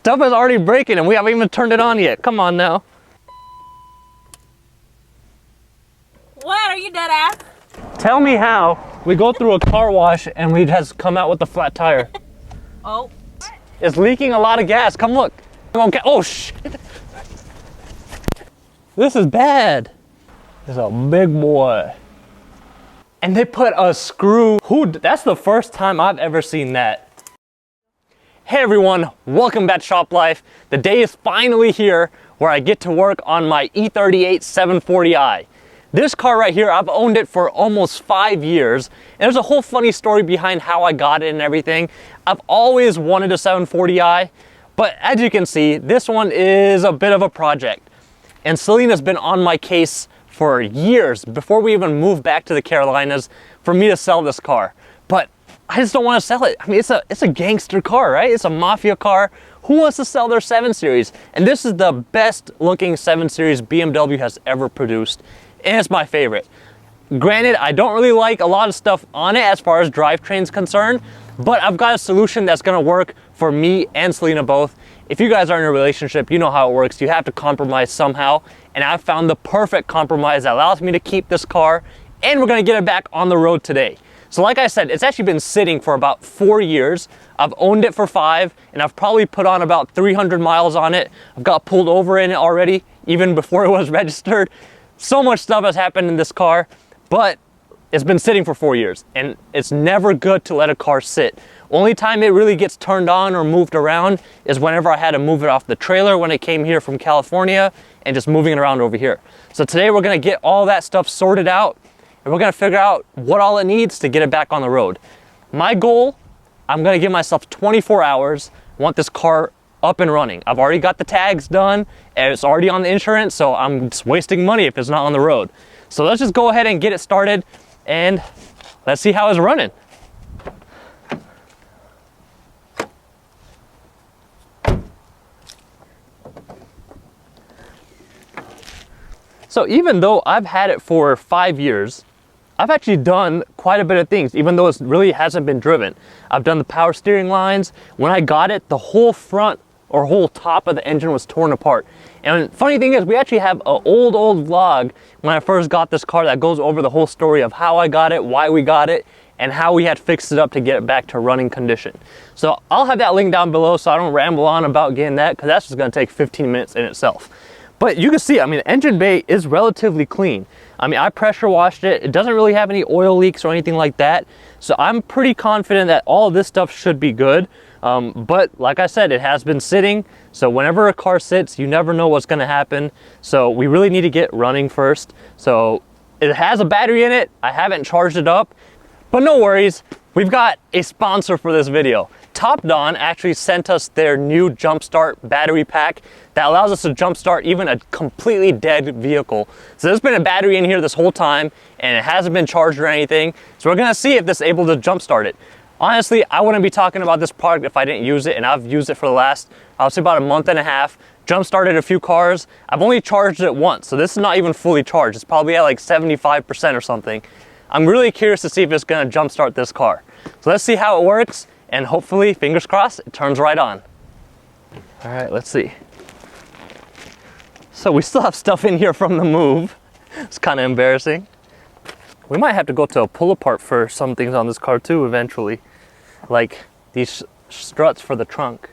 Stuff is already breaking and we haven't even turned it on yet. Come on now. What? Are you dead ass? Tell me how we go through a car wash and we just come out with a flat tire. Oh. It's leaking a lot of gas. Come look. Okay. Oh shit. This is bad. This is a big boy. And they put a screw. That's the first time I've ever seen that. Hey everyone, welcome back to Shop Life. The day is finally here where I get to work on my E38 740i. This car right here, I've owned it for almost 5 years. And there's a whole funny story behind how I got it and everything. I've always wanted a 740i, but as you can see, this one is a bit of a project. And Selena's been on my case for years before we even moved back to the Carolinas for me to sell this car. But I just don't want to sell it. I mean, it's a gangster car, right? It's a mafia car. Who wants to sell their 7 Series? And this is the best looking 7 Series BMW has ever produced. And it's my favorite. Granted, I don't really like a lot of stuff on it as far as drivetrain's concerned, but I've got a solution that's gonna work for me and Selena both. If you guys are in a relationship, you know how it works. You have to compromise somehow. And I've found the perfect compromise that allows me to keep this car, and we're gonna get it back on the road today. So like I said, it's actually been sitting for about 4 years. I've owned it for 5, and I've probably put on about 300 miles on it. I've got pulled over in it already, even before it was registered. So much stuff has happened in this car, but it's been sitting for 4 years, and it's never good to let a car sit. Only time it really gets turned on or moved around is whenever I had to move it off the trailer when it came here from California and just moving it around over here. So today we're gonna get all that stuff sorted out, and we're gonna figure out what all it needs to get it back on the road. My goal, I'm gonna give myself 24 hours, I want this car up and running. I've already got the tags done, and it's already on the insurance, so I'm just wasting money if it's not on the road. So let's just go ahead and get it started, and let's see how it's running. So even though I've had it for 5 years, I've actually done quite a bit of things, even though it really hasn't been driven. I've done the power steering lines. When I got it, the whole front or whole top of the engine was torn apart. And funny thing is, we actually have an old vlog when I first got this car that goes over the whole story of how I got it, why we got it, and how we had fixed it up to get it back to running condition. So I'll have that link down below so I don't ramble on about getting that, because that's just gonna take 15 minutes in itself. But you can see, I mean, the engine bay is relatively clean. I mean, I pressure washed it. It doesn't really have any oil leaks or anything like that. So I'm pretty confident that all of this stuff should be good. But like I said, it has been sitting. So whenever a car sits, you never know what's gonna happen. So we really need to get running first. So it has a battery in it. I haven't charged it up, but no worries. We've got a sponsor for this video. TopDon actually sent us their new Jumpstart battery pack that allows us to jumpstart even a completely dead vehicle. So there's been a battery in here this whole time and it hasn't been charged or anything. So we're gonna see if this is able to jumpstart it. Honestly, I wouldn't be talking about this product if I didn't use it, and I've used it for the last, I'll say about a month and a half. Jump-started a few cars. I've only charged it once, so this is not even fully charged. It's probably at like 75% or something. I'm really curious to see if it's gonna jumpstart this car. So let's see how it works, and hopefully, fingers crossed, it turns right on. All right, let's see. So we still have stuff in here from the move. It's kind of embarrassing. We might have to go to a pull apart for some things on this car too eventually. Like these struts for the trunk,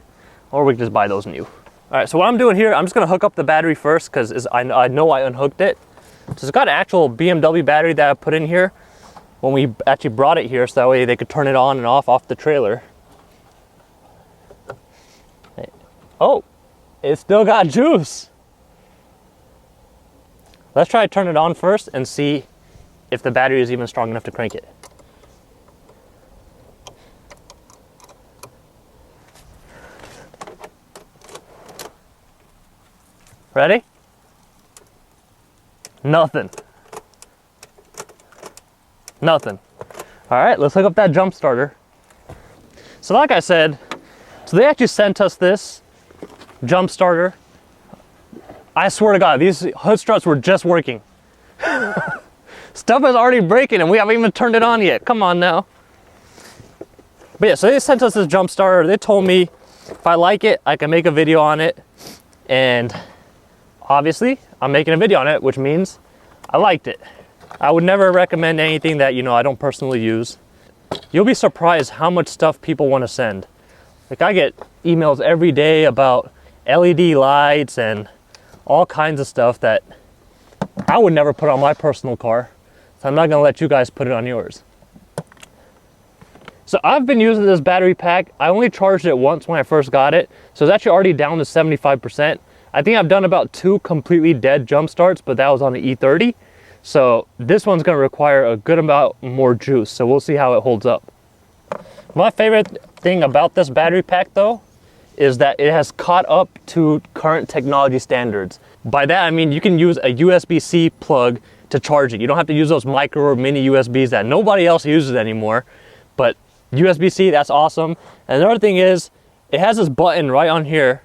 or we can just buy those new. All right, so what I'm doing here, I'm just gonna hook up the battery first because I know I unhooked it. So it's got an actual BMW battery that I put in here when we actually brought it here, so that way they could turn it on and off the trailer. Oh, it still got juice. Let's try to turn it on first and see if the battery is even strong enough to crank it. Ready? Nothing. Nothing. All right, let's hook up that jump starter. So like I said, so they actually sent us this jump starter. I swear to God, these hood struts were just working. Stuff is already breaking and we haven't even turned it on yet. Come on now. But yeah, so they sent us this jump starter. They told me If I like it, I can make a video on it, and obviously I'm making a video on it, which means I liked it. I would never recommend anything that, you know, I don't personally use. You'll be surprised how much stuff people want to send. Like, I get emails every day about LED lights and all kinds of stuff that I would never put on my personal car. So I'm not gonna let you guys put it on yours. So I've been using this battery pack. I only charged it once when I first got it. So it's actually already down to 75%. I think I've done about 2 completely dead jump starts, but that was on the E30. So this one's gonna require a good amount more juice. So we'll see how it holds up. My favorite thing about this battery pack though, is that it has caught up to current technology standards. By that I mean you can use a USB-C plug to charge it. You don't have to use those micro or mini USBs that nobody else uses anymore. But USB-C, that's awesome. And another thing is, it has this button right on here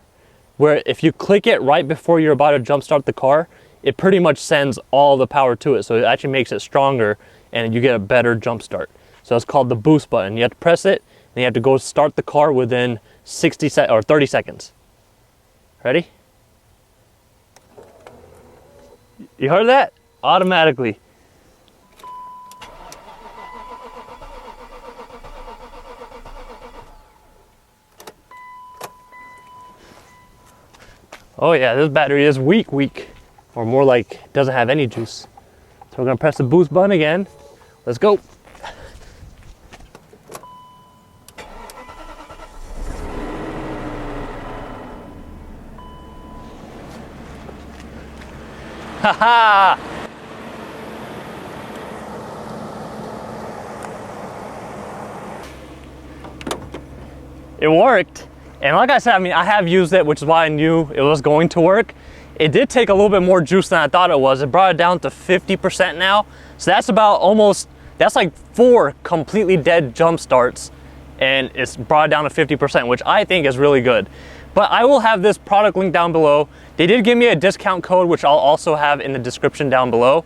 where if you click it right before you're about to jump start the car, it pretty much sends all the power to it. So it actually makes it stronger and you get a better jump start. So it's called the boost button. You have to press it and you have to go start the car within 30 seconds. Ready? You heard that? Automatically. Oh yeah, this battery is weak, or more like doesn't have any juice. So we're gonna press the boost button again. Let's go. Haha! It worked. And like I said, I mean, I have used it, which is why I knew it was going to work. It did take a little bit more juice than I thought it was. It brought it down to 50% now. So that's about that's like 4 completely dead jump starts. And it's brought it down to 50%, which I think is really good. But I will have this product link down below. They did give me a discount code, which I'll also have in the description down below.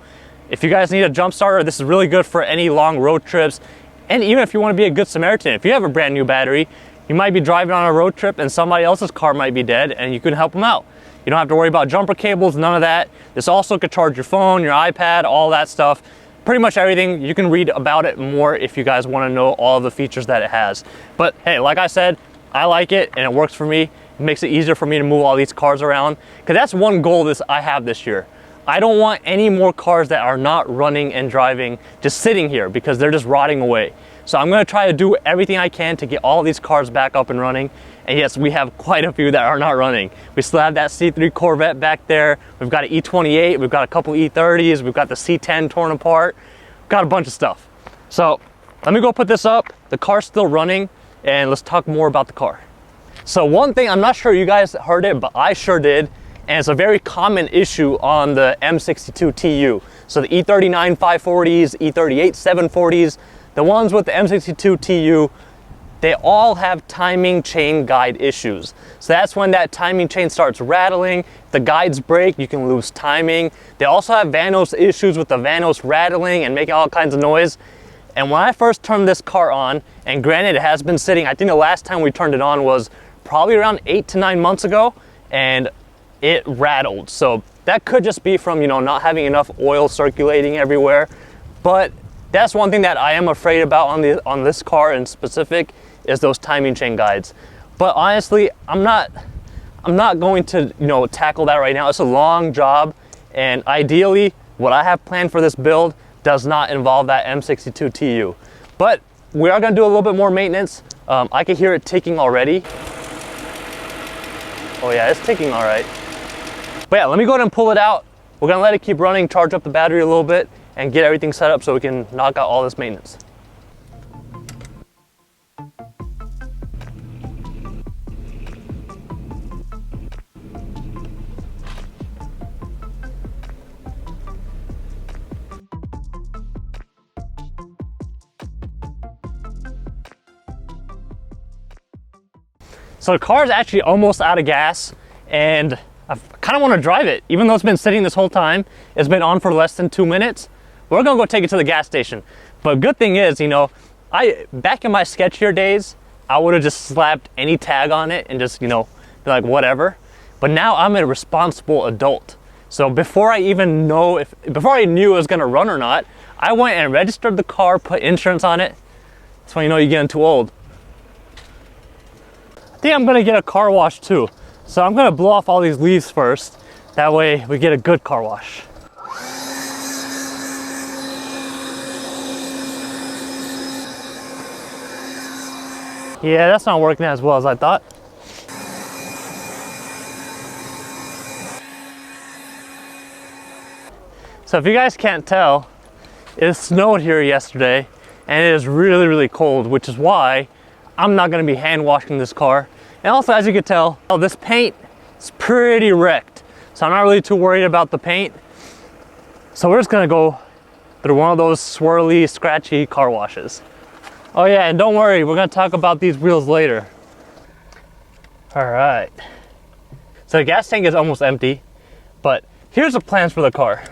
If you guys need a jump starter, this is really good for any long road trips. And even if you want to be a good Samaritan, if you have a brand new battery, you might be driving on a road trip and somebody else's car might be dead and you can help them out. You don't have to worry about jumper cables, none of that. This also could charge your phone, your iPad, all that stuff. Pretty much everything. You can read about it more if you guys want to know all of the features that it has. But hey, like I said, I like it and it works for me. It makes it easier for me to move all these cars around. Because that's one goal I have this year. I don't want any more cars that are not running and driving just sitting here because they're just rotting away. So I'm going to try to do everything I can to get all these cars back up and running. And yes, we have quite a few that are not running. We still have that C3 Corvette back there. We've got an E38. We've got a couple E30s. We've got the C10 torn apart. We've got a bunch of stuff. So let me go put this up. The car's still running and let's talk more about the car. So one thing, I'm not sure you guys heard it, but I sure did. And it's a very common issue on the M62 TU. So the E39 540s, E38 740s, the ones with the M62 TU, they all have timing chain guide issues. So that's when that timing chain starts rattling. If the guides break, you can lose timing. They also have Vanos issues with the Vanos rattling and making all kinds of noise. And when I first turned this car on, and granted it has been sitting, I think the last time we turned it on was probably around 8 to 9 months ago, and it rattled. So that could just be from, you know, not having enough oil circulating everywhere. But that's one thing that I am afraid about on this car in specific, is those timing chain guides. But honestly, I'm not going to, you know, tackle that right now. It's a long job, and ideally what I have planned for this build does not involve that M62 TU. But we are going to do a little bit more maintenance. I can hear it ticking already. Oh yeah, it's ticking all right. But yeah, let me go ahead and pull it out. We're gonna let it keep running, charge up the battery a little bit, and get everything set up so we can knock out all this maintenance. So the car is actually almost out of gas, and I kind of want to drive it. Even though it's been sitting this whole time, it's been on for less than 2 minutes. We're gonna go take it to the gas station. But good thing is, you know, back in my sketchier days, I would have just slapped any tag on it and just, you know, be like, whatever. But now I'm a responsible adult. So before I even know before I knew it was gonna run or not, I went and registered the car, put insurance on it. That's when you know you're getting too old. I think I'm gonna get a car wash too. So I'm gonna blow off all these leaves first. That way we get a good car wash. Yeah, that's not working as well as I thought. So if you guys can't tell, it snowed here yesterday and it is really, really cold, which is why I'm not gonna be hand washing this car. And also, as you can tell, this paint is pretty wrecked. So I'm not really too worried about the paint. So we're just gonna go through one of those swirly, scratchy car washes. Oh yeah, and don't worry, we're gonna talk about these wheels later. All right. So the gas tank is almost empty, but here's the plans for the car.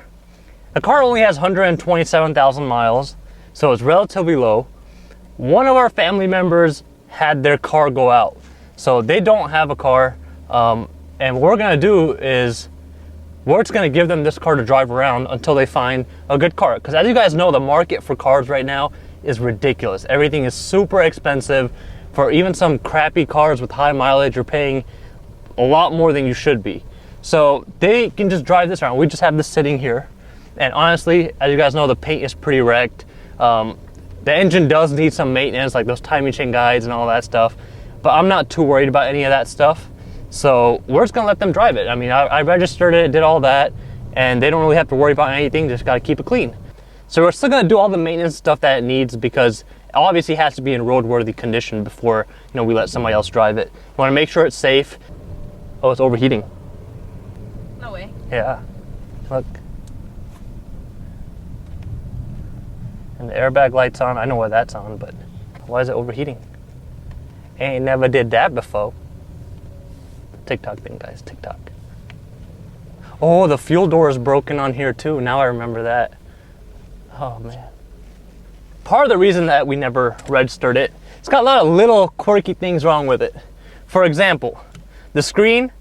The car only has 127,000 miles, so it's relatively low. One of our family members had their car go out, so they don't have a car. And what we're gonna do is we're just gonna give them this car to drive around until they find a good car. Because as you guys know, the market for cars right now is ridiculous. Everything is super expensive. For even some crappy cars with high mileage, you're paying a lot more than you should be. So they can just drive this around. We just have this sitting here. And honestly, as you guys know, the paint is pretty wrecked. The engine does need some maintenance, like those timing chain guides and all that stuff. But I'm not too worried about any of that stuff. So we're just gonna let them drive it. I mean, I registered it, did all that, and they don't really have to worry about anything, just gotta keep it clean. So we're still gonna do all the maintenance stuff that it needs because it obviously has to be in roadworthy condition before, you know, we let somebody else drive it. We wanna make sure it's safe. Oh, it's overheating. No way. Yeah, look. And the airbag light's on. I know why that's on, but why is it overheating? Ain't never did that before. TikTok thing, guys, TikTok. Oh, the fuel door is broken on here too. Now I remember that. Oh man. Part of the reason that we never registered it, it's got a lot of little quirky things wrong with it. For example, the screen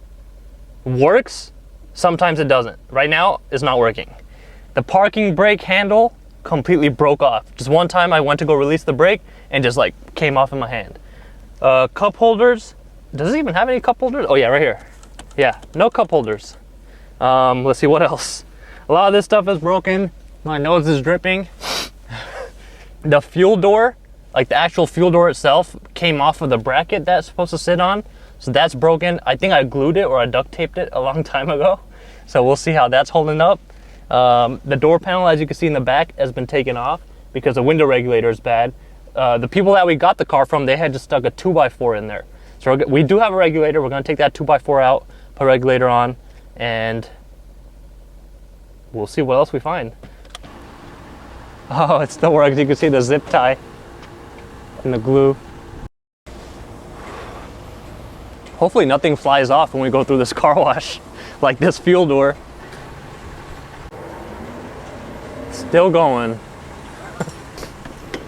works, sometimes it doesn't. Right now, it's not working. The parking brake handle completely broke off. Just one time I went to go release the brake and just like came off in my hand. Cup holders, does it even have any cup holders? Oh yeah, right here. Yeah, no cup holders. Let's see what else. A lot of this stuff is broken. My nose is dripping. The fuel door, like the actual fuel door itself, came off of the bracket that's supposed to sit on. So that's broken. I think I glued it or I duct taped it a long time ago. So we'll see how that's holding up. The door panel, as you can see in the back, has been taken off because the window regulator is bad. The people that we got the car from, they had just stuck a 2x4 in there. So we do have a regulator. We're gonna take that 2x4 out, put a regulator on, and we'll see what else we find. Oh, it still works. You can see the zip tie and the glue. Hopefully nothing flies off when we go through this car wash, like this fuel door. Still going.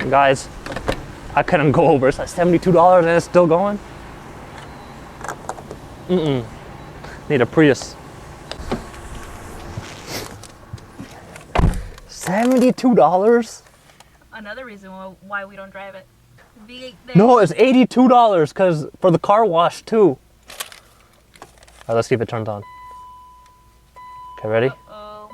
Guys, I couldn't go over. It's like $72 and it's still going. Need a Prius. $72? Another reason why we don't drive it. No, it's $82 because for the car wash too. All right, let's see if it turns on. Okay, ready? Uh-oh.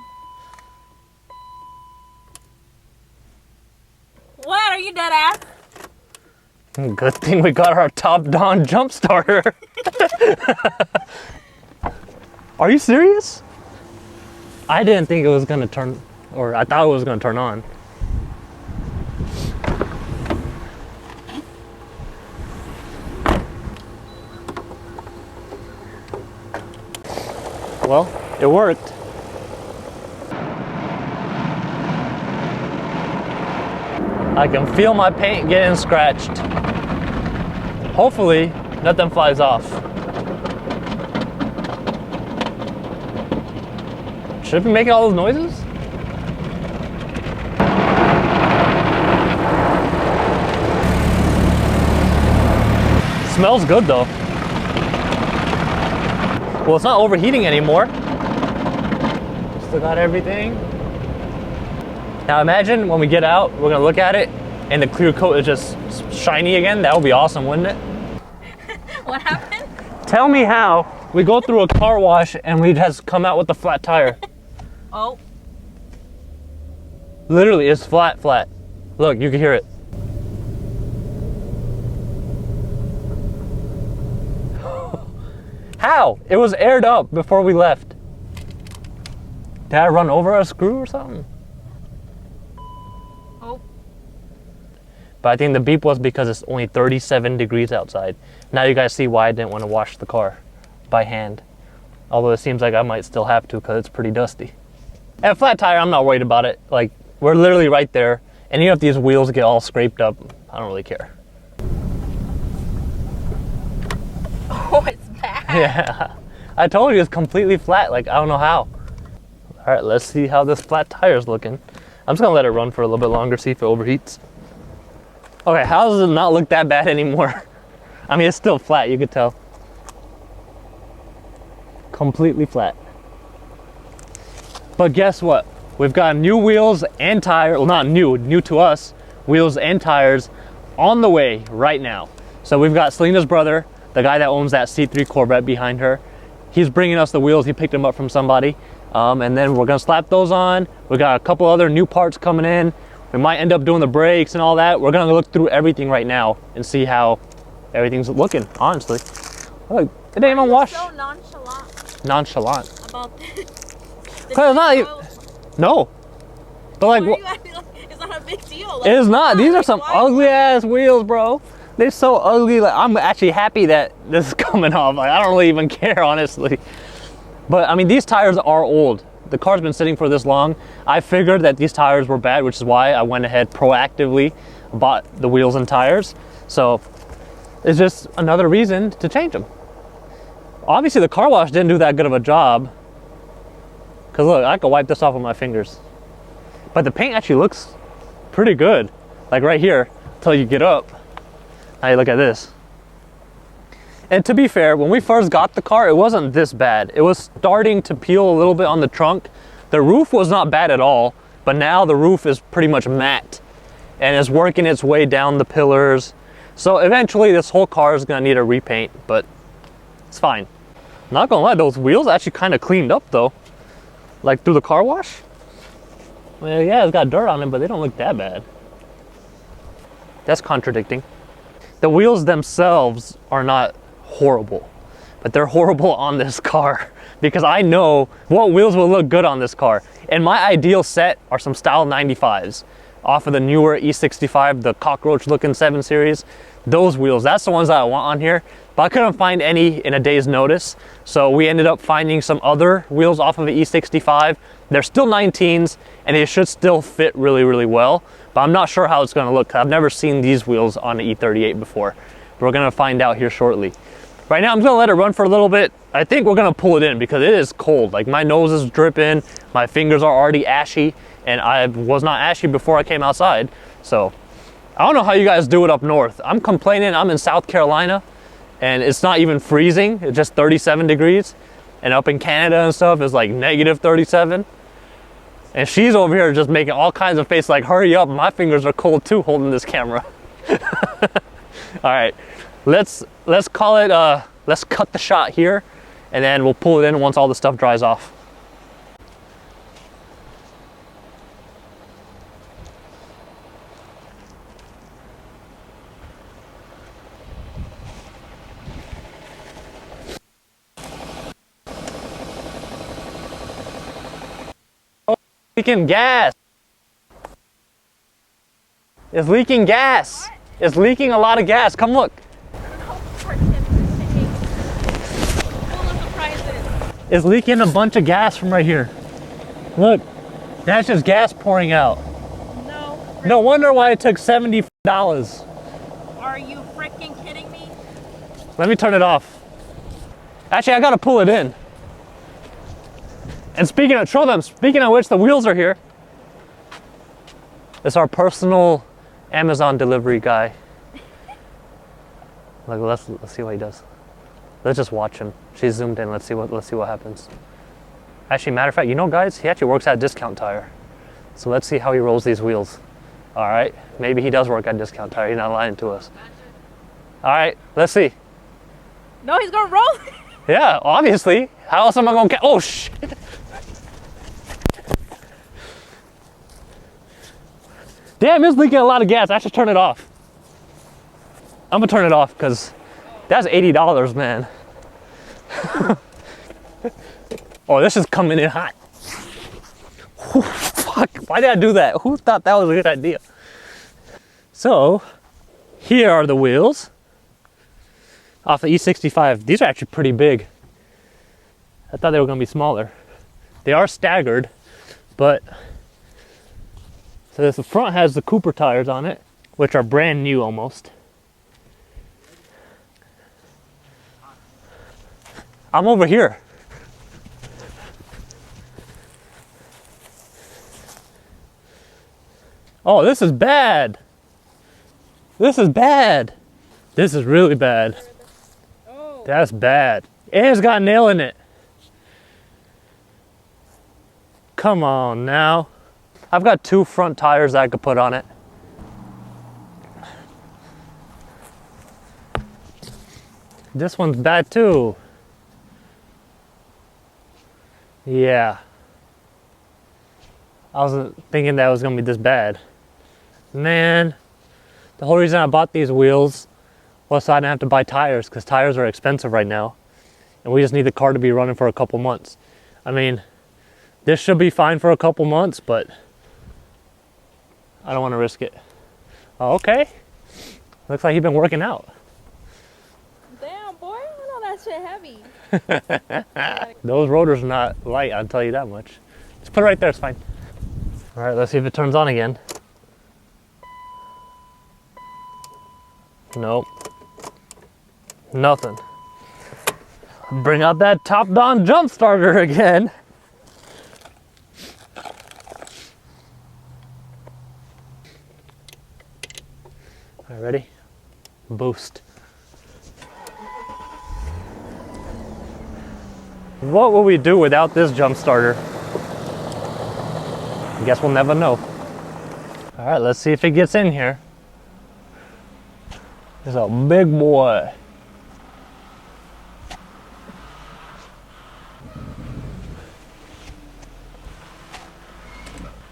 What? Are you dead ass? Good thing we got our TopDon jump starter. Are you serious? I didn't think it was gonna turn, or I thought it was gonna turn on. Well, it worked. I can feel my paint getting scratched. Hopefully, nothing flies off. Should it be making all those noises? Smells good though. Well, it's not overheating anymore. Still got everything. Now imagine when we get out, we're gonna look at it and the clear coat is just shiny again. That would be awesome, wouldn't it? What happened? Tell me how we go through a car wash and we just come out with a flat tire. Oh. Literally, it's flat. Look, you can hear it. How? It was aired up before we left. Did I run over a screw or something? Oh. But I think the beep was because it's only 37 degrees outside. Now you guys see why I didn't want to wash the car by hand. Although it seems like I might still have to because it's pretty dusty. And a flat tire, I'm not worried about it. Like, we're literally right there. And even if these wheels get all scraped up, I don't really care. Oh, it's bad. Yeah. I told you it's completely flat. Like, I don't know how. All right, let's see how this flat tire is looking. I'm just gonna let it run for a little bit longer, see if it overheats. Okay, how does it not look that bad anymore? I mean, it's still flat, you could tell. Completely flat. But guess what? We've got new wheels and tires, well, not new to us, wheels and tires on the way right now. So we've got Selena's brother, the guy that owns that C3 Corvette behind her. He's bringing us the wheels. He picked them up from somebody. And then we're gonna slap those on. We got a couple other new parts coming in. We might end up doing the brakes and all that. We're gonna look through everything right now and see how everything's looking, honestly. Look, it didn't even wash. So nonchalant. Nonchalant. About this. Cause it's not even, no. But like, it's not a big deal. Like, it is not. These are some ugly ass wheels, bro. They're so ugly. Like, I'm actually happy that this is coming off. Like, I don't really even care, honestly. But I mean, these tires are old. The car's been sitting for this long. I figured that these tires were bad, which is why I went ahead proactively, bought the wheels and tires. So it's just another reason to change them. Obviously, the car wash didn't do that good of a job. Cause look, I could wipe this off with my fingers. But the paint actually looks pretty good. Like right here, until you get up. Now you look at this. And to be fair, when we first got the car, it wasn't this bad. It was starting to peel a little bit on the trunk. The roof was not bad at all, but now the roof is pretty much matte and it's working its way down the pillars. So eventually this whole car is gonna need a repaint, but it's fine. Not gonna lie, those wheels actually kind of cleaned up though. Like through the car wash. Well, yeah, it's got dirt on them, but they don't look that bad. That's contradicting. The wheels themselves are not horrible, but they're horrible on this car because I know what wheels will look good on this car. And my ideal set are some Style 95s off of the newer E65, the cockroach looking 7 Series. Those wheels, that's the ones that I want on here, but I couldn't find any in a day's notice. So we ended up finding some other wheels off of the E65. They're still 19s and they should still fit really, really well, but I'm not sure how it's gonna look. I've never seen these wheels on the E38 before. We're gonna find out here shortly. Right now, I'm gonna let it run for a little bit. I think we're gonna pull it in because it is cold. Like my nose is dripping, my fingers are already ashy, and I was not ashy before I came outside. So I don't know how you guys do it up north. I'm complaining, I'm in South Carolina and it's not even freezing, it's just 37 degrees. And up in Canada and stuff, it's like negative 37. And she's over here just making all kinds of faces like, hurry up, my fingers are cold too holding this camera. All right, let's call it, let's cut the shot here and then we'll pull it in once all the stuff dries off. Leaking gas. It's leaking gas. It's leaking a lot of gas. Come look. It's leaking a bunch of gas from right here. Look, that's just gas pouring out. No. No wonder why it took $70. Are you freaking kidding me? Let me turn it off. Actually, I gotta pull it in. And speaking of which, the wheels are here. It's our personal Amazon delivery guy. Like, let's see what he does. Let's just watch him. She's zoomed in. Let's see what happens. Actually, matter of fact, you know, guys, he actually works at Discount Tire. So let's see how he rolls these wheels. All right, maybe he does work at Discount Tire. He's not lying to us. All right, let's see. No, he's gonna roll. Yeah, obviously. How else am I gonna get? Oh shit! Damn, it's leaking a lot of gas. I should turn it off. I'm gonna turn it off because that's $80, man. Oh, this is coming in hot. Whew, fuck, why did I do that? Who thought that was a good idea? So, here are the wheels off the E35. These are actually pretty big. I thought they were gonna be smaller. They are staggered, but so the front has the Cooper tires on it, which are brand new almost. I'm over here. Oh, this is bad. This is bad. This is really bad. Oh. That's bad. And it's got a nail in it. Come on now. I've got 2 front tires that I could put on it. This one's bad too. Yeah. I wasn't thinking that it was gonna be this bad. Man, the whole reason I bought these wheels was so I didn't have to buy tires, because tires are expensive right now. And we just need the car to be running for a couple months. I mean, this should be fine for a couple months, but I don't want to risk it. Oh, okay. Looks like you've been working out. Damn, boy, I know that shit heavy. Those rotors are not light, I'll tell you that much. Just put it right there, it's fine. All right, let's see if it turns on again. Nope. Nothing. Bring out that TopDon jump starter again. All right, ready? Boost. What will we do without this jump starter? I guess we'll never know. All right, let's see if it gets in here. It's a big boy.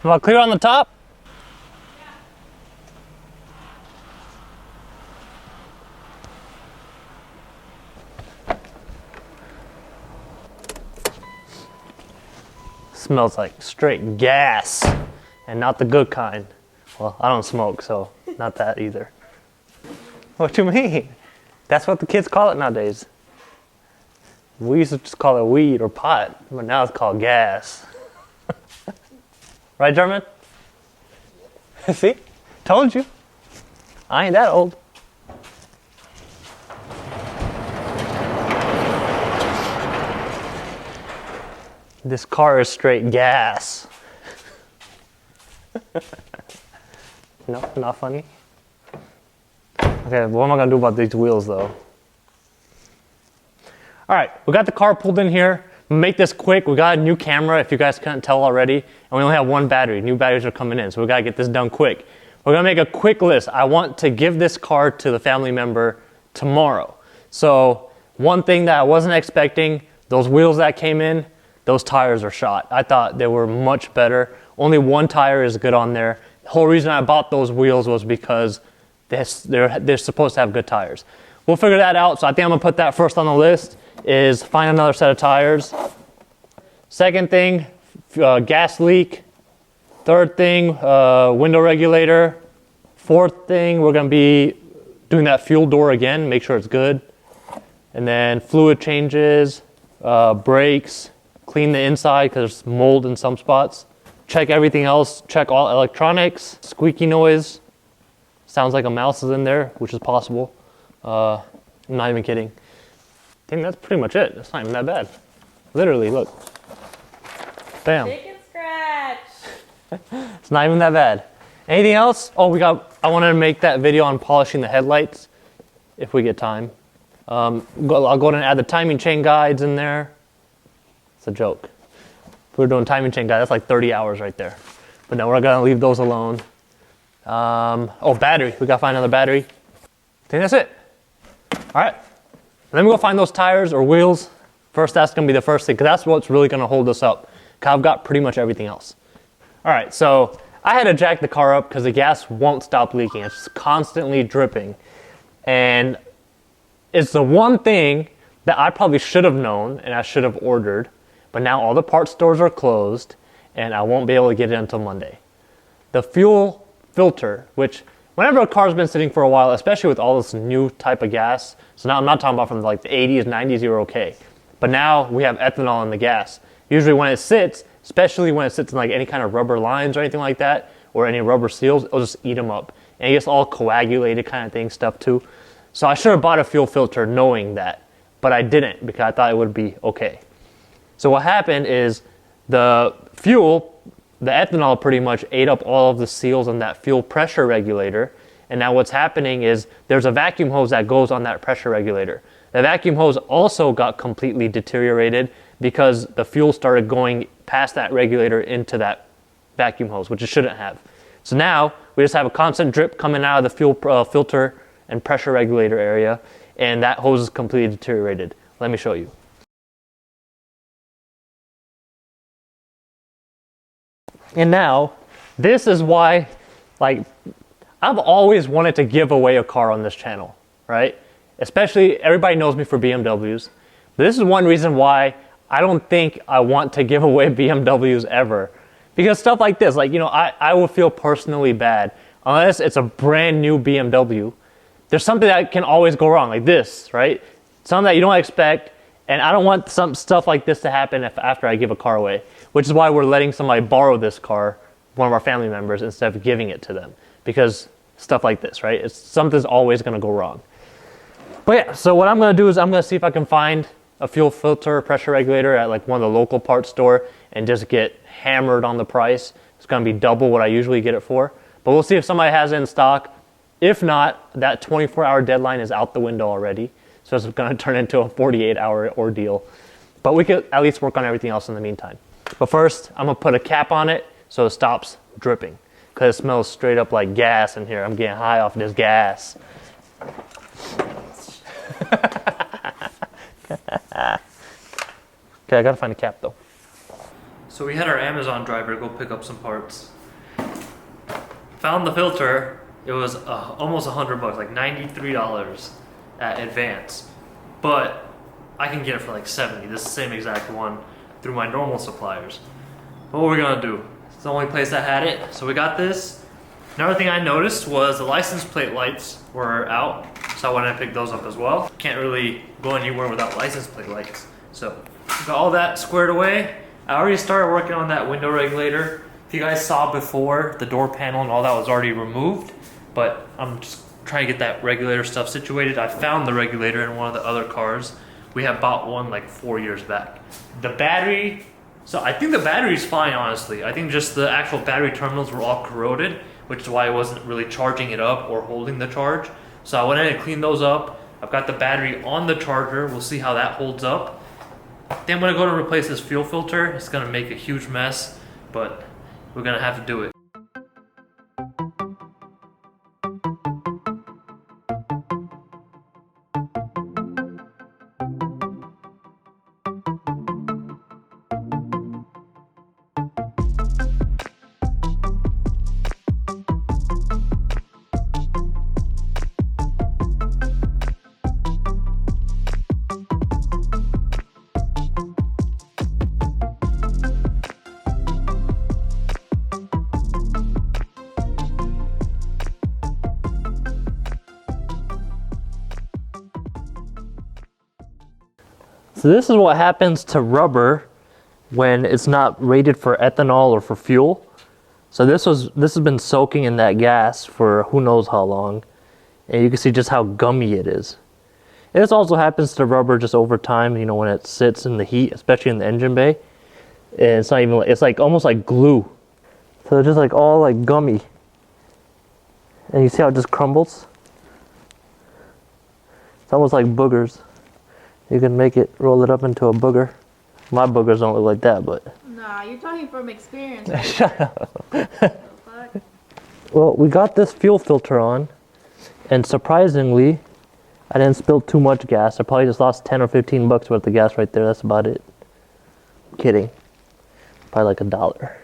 Am I clear on the top? Smells like straight gas, and not the good kind. Well, I don't smoke, so not that either. What you mean? That's what the kids call it nowadays. We used to just call it weed or pot, but now it's called gas. Right, German? See? Told you. I ain't that old. This car is straight gas. No, not funny. Okay, what am I gonna do about these wheels though? All right, we got the car pulled in here. Make this quick. We got a new camera, if you guys couldn't tell already, and we only have 1 battery. New batteries are coming in, so we gotta get this done quick. We're gonna make a quick list. I want to give this car to the family member tomorrow. So one thing that I wasn't expecting, those wheels that came in, those tires are shot. I thought they were much better. Only 1 tire is good on there. The whole reason I bought those wheels was because they're supposed to have good tires. We'll figure that out, so I think I'm gonna put that first on the list, is find another set of tires. Second thing, gas leak. Third thing, window regulator. Fourth thing, we're gonna be doing that fuel door again, make sure it's good. And then fluid changes, brakes, clean the inside because there's mold in some spots. Check everything else, check all electronics, squeaky noise. Sounds like a mouse is in there, which is possible. I'm not even kidding. I think that's pretty much it. It's not even that bad. Literally, look. Bam. Chicken scratch. It's not even that bad. Anything else? Oh, I wanted to make that video on polishing the headlights. if we get time. I'll go ahead and add the timing chain guides in there. It's a joke. If we're doing timing chain guide, that's like 30 hours right there. But no, we're gonna leave those alone. Oh, battery. We gotta find another battery. I think that's it. All right. Let me go find those tires or wheels. First, that's gonna be the first thing, because that's what's really gonna hold us up. I've got pretty much everything else. All right, so I had to jack the car up because the gas won't stop leaking. It's just constantly dripping. And it's the one thing that I probably should have known and I should have ordered, but now all the parts stores are closed and I won't be able to get it until Monday. The fuel filter, which whenever a car's been sitting for a while, especially with all this new type of gas, so now I'm not talking about from like the 80s, 90s, you're okay. But now we have ethanol in the gas. Usually when it sits, especially when it sits in like any kind of rubber lines or anything like that, or any rubber seals, it'll just eat them up. And it gets all coagulated kind of thing, stuff too. So I should have bought a fuel filter knowing that, but I didn't because I thought it would be okay. So what happened is the fuel, the ethanol pretty much ate up all of the seals on that fuel pressure regulator. And now what's happening is there's a vacuum hose that goes on that pressure regulator. The vacuum hose also got completely deteriorated because the fuel started going past that regulator into that vacuum hose, which it shouldn't have. So now we just have a constant drip coming out of the fuel filter and pressure regulator area, and that hose is completely deteriorated. Let me show you. And now, this is why, like, I've always wanted to give away a car on this channel, right? Especially, everybody knows me for BMWs. But this is one reason why I don't think I want to give away BMWs ever. Because stuff like this, like, you know, I will feel personally bad unless it's a brand new BMW. There's something that can always go wrong, like this, right? Something that you don't expect, and I don't want some stuff like this to happen after I give a car away, which is why we're letting somebody borrow this car, one of our family members, instead of giving it to them. Because stuff like this, right? Something's always gonna go wrong. But yeah, so what I'm gonna do is I'm gonna see if I can find a fuel filter pressure regulator at like one of the local parts store and just get hammered on the price. It's gonna be double what I usually get it for. But we'll see if somebody has it in stock. If not, that 24-hour deadline is out the window already. So it's gonna turn into a 48-hour ordeal. But we could at least work on everything else in the meantime. But first, I'm gonna put a cap on it so it stops dripping. Because it smells straight up like gas in here. I'm getting high off this gas. Okay, I gotta find a cap though. So we had our Amazon driver go pick up some parts. Found the filter. It was almost $100, like $93 at Advance. But I can get it for like $70. This is the same exact one through my normal suppliers. But what we're gonna do? It's the only place that had it. So we got this. Another thing I noticed was the license plate lights were out. So I went and picked those up as well. Can't really go anywhere without license plate lights. So got all that squared away. I already started working on that window regulator. If you guys saw before, the door panel and all that was already removed, but I'm just trying to get that regulator stuff situated. I found the regulator in one of the other cars. We have bought one like 4 years back. The battery, so I think the battery's fine, honestly. I think just the actual battery terminals were all corroded, which is why I wasn't really charging it up or holding the charge. So I went in and cleaned those up. I've got the battery on the charger. We'll see how that holds up. Then I'm gonna go to replace this fuel filter. It's gonna make a huge mess, but we're gonna have to do it. So this is what happens to rubber when it's not rated for ethanol or for fuel. So this has been soaking in that gas for who knows how long. And you can see just how gummy it is. And this also happens to rubber just over time, you know, when it sits in the heat, especially in the engine bay. And it's not even, it's like almost like glue. So it's just like all like gummy. And you see how it just crumbles? It's almost like boogers. You can make it, roll it up into a booger. My boogers don't look like that, but. Nah, you're talking from experience. Shut up. Fuck? Well, we got this fuel filter on, and surprisingly, I didn't spill too much gas. I probably just lost 10 or 15 bucks worth of gas right there. That's about it. Kidding. Probably like $1.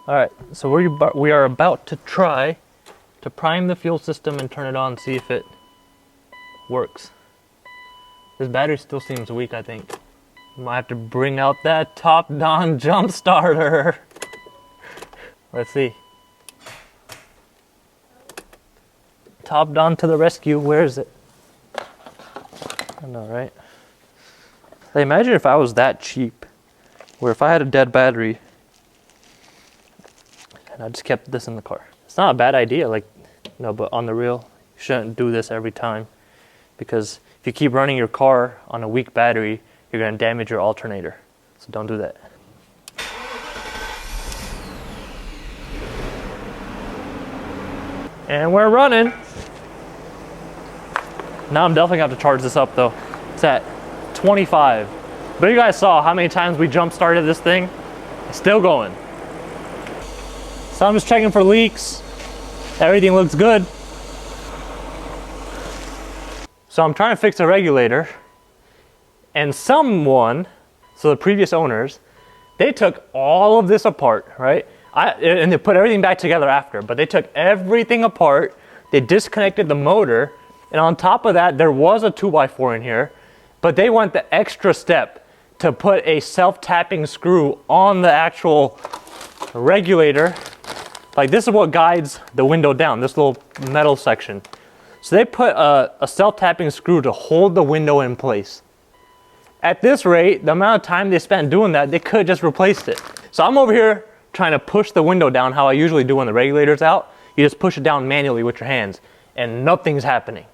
All right, so we are about to try to prime the fuel system and turn it on, see if it works. This battery still seems weak, I think. Might have to bring out that TopDon jump starter. Let's see. TopDon to the rescue. Where is it? I know, right? Like, imagine if I was that cheap, where if I had a dead battery and I just kept this in the car. It's not a bad idea, like, no, but on the real, you shouldn't do this every time, because if you keep running your car on a weak battery, you're going to damage your alternator. So don't do that. And we're running. Now I'm definitely going to have to charge this up though. It's at 25. But you guys saw how many times we jump started this thing. It's still going. So I'm just checking for leaks. Everything looks good. So I'm trying to fix the regulator. And someone, so the previous owners, they took all of this apart, right? And they put everything back together after, but they took everything apart. They disconnected the motor. And on top of that, there was a 2x4 in here, but they went the extra step to put a self-tapping screw on the actual regulator. Like, this is what guides the window down, this little metal section. So they put a self-tapping screw to hold the window in place. At this rate, the amount of time they spent doing that, they could have just replaced it. So I'm over here trying to push the window down how I usually do when the regulator's out. You just push it down manually with your hands, and nothing's happening.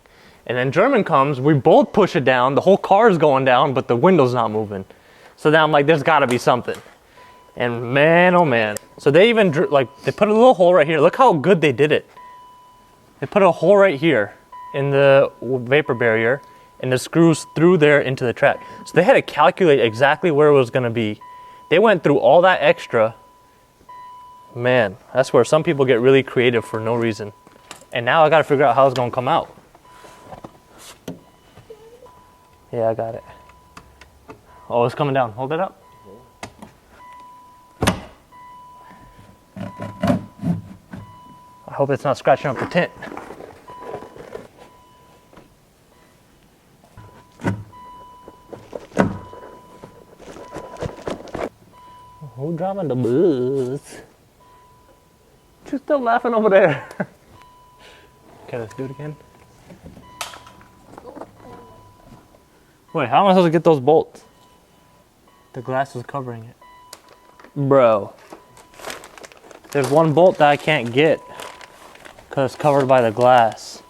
And then German comes, we both push it down, the whole car is going down, but the window's not moving. So then I'm like, there's gotta be something. And man, oh man. So they even, they put a little hole right here. Look how good they did it. They put a hole right here in the vapor barrier, and the screws through there into the track. So they had to calculate exactly where it was gonna be. They went through all that extra. Man, that's where some people get really creative for no reason. And now I gotta figure out how it's gonna come out. Yeah, I got it. Oh, it's coming down. Hold it up. I hope it's not scratching up the tint. Who driving the bus? You still laughing over there? Okay, let's do it again. Wait, how am I supposed to get those bolts? The glass is covering it. Bro. There's one bolt that I can't get because it's covered by the glass.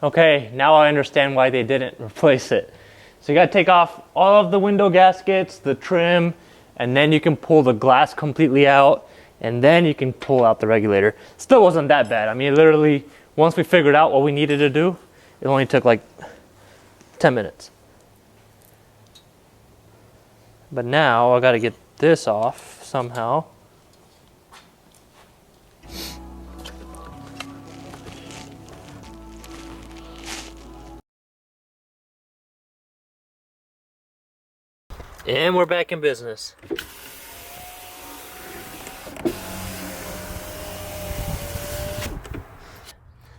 Okay, now I understand why they didn't replace it. So you gotta take off all of the window gaskets, the trim, and then you can pull the glass completely out, and then you can pull out the regulator. Still wasn't that bad. I mean, literally, once we figured out what we needed to do, it only took like 10 minutes. But now I gotta get this off somehow. And we're back in business.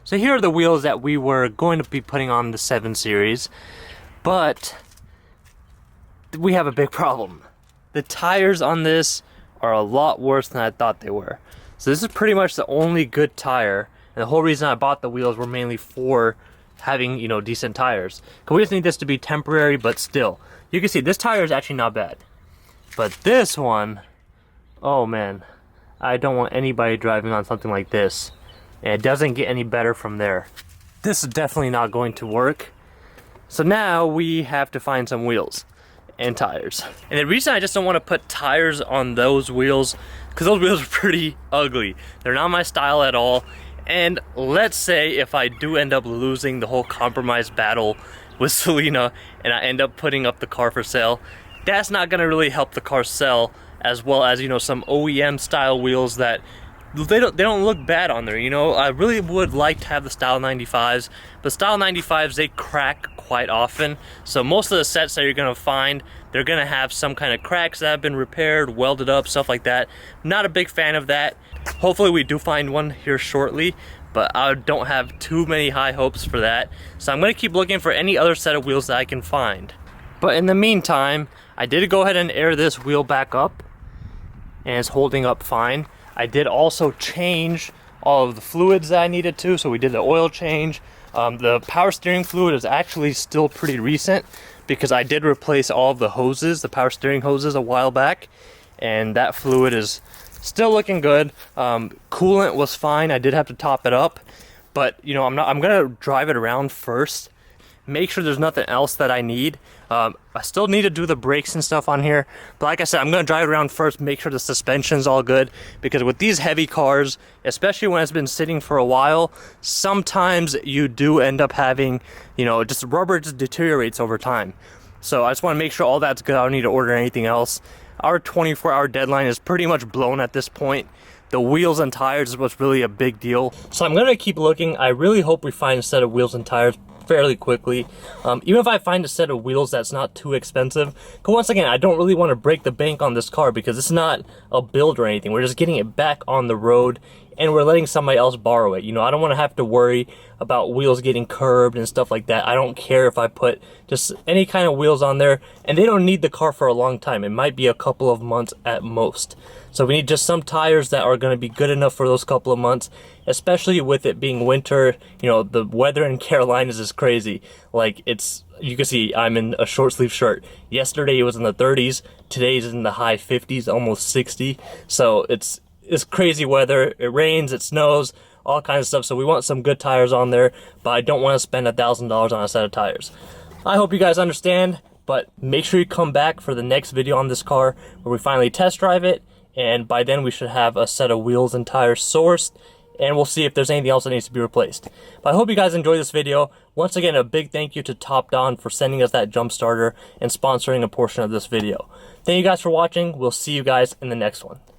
So here are the wheels that we were going to be putting on the 7 Series, but we have a big problem. The tires on this are a lot worse than I thought they were. So this is pretty much the only good tire, and the whole reason I bought the wheels were mainly for having, you know, decent tires. Cause we just need this to be temporary, but still. You can see this tire is actually not bad. But this one, oh man, I don't want anybody driving on something like this. And it doesn't get any better from there. This is definitely not going to work. So now we have to find some wheels and tires. And the reason I just don't want to put tires on those wheels, because those wheels are pretty ugly. They're not my style at all. And let's say if I do end up losing the whole compromise battle with Selena and I end up putting up the car for sale, that's not gonna really help the car sell, as well as, you know, some OEM style wheels that they don't look bad on there. You know, I really would like to have the Style 95s, but Style 95s, they crack quite often. So most of the sets that you're gonna find, they're gonna have some kind of cracks that have been repaired, welded up, stuff like that. Not a big fan of that. Hopefully we do find one here shortly, but I don't have too many high hopes for that. So I'm gonna keep looking for any other set of wheels that I can find. But in the meantime, I did go ahead and air this wheel back up, and it's holding up fine. I did also change all of the fluids that I needed to, so we did the oil change. The power steering fluid is actually still pretty recent because I did replace all of the hoses, the power steering hoses, a while back, and that fluid is still looking good. Coolant was fine. I did have to top it up, but you know, I'm gonna drive it around first, make sure there's nothing else that I need. I still need to do the brakes and stuff on here, but like I said, I'm gonna drive it around first, make sure the suspension's all good, because with these heavy cars, especially when it's been sitting for a while, sometimes you do end up having, you know, just rubber just deteriorates over time. So I just want to make sure all that's good. I don't need to order anything else. Our 24-hour deadline is pretty much blown at this point. The wheels and tires is what's really a big deal. So I'm gonna keep looking. I really hope we find a set of wheels and tires fairly quickly. Even if I find a set of wheels that's not too expensive, because once again, I don't really want to break the bank on this car because it's not a build or anything. We're just getting it back on the road and we're letting somebody else borrow it. You know, I don't want to have to worry about wheels getting curbed and stuff like that. I don't care if I put just any kind of wheels on there, and they don't need the car for a long time. It might be a couple of months at most. So we need just some tires that are going to be good enough for those couple of months, especially with it being winter. You know, the weather in Carolinas is crazy. Like, it's, you can see I'm in a short sleeve shirt. Yesterday it was in the 30s. Today's in the high 50s, almost 60. So it's crazy weather. It rains, it snows, all kinds of stuff. So we want some good tires on there, but I don't want to spend $1,000 on a set of tires. I hope you guys understand, but make sure you come back for the next video on this car where we finally test drive it. And by then we should have a set of wheels and tires sourced, and we'll see if there's anything else that needs to be replaced. But I hope you guys enjoyed this video. Once again, a big thank you to TopDon for sending us that jump starter and sponsoring a portion of this video. Thank you guys for watching. We'll see you guys in the next one.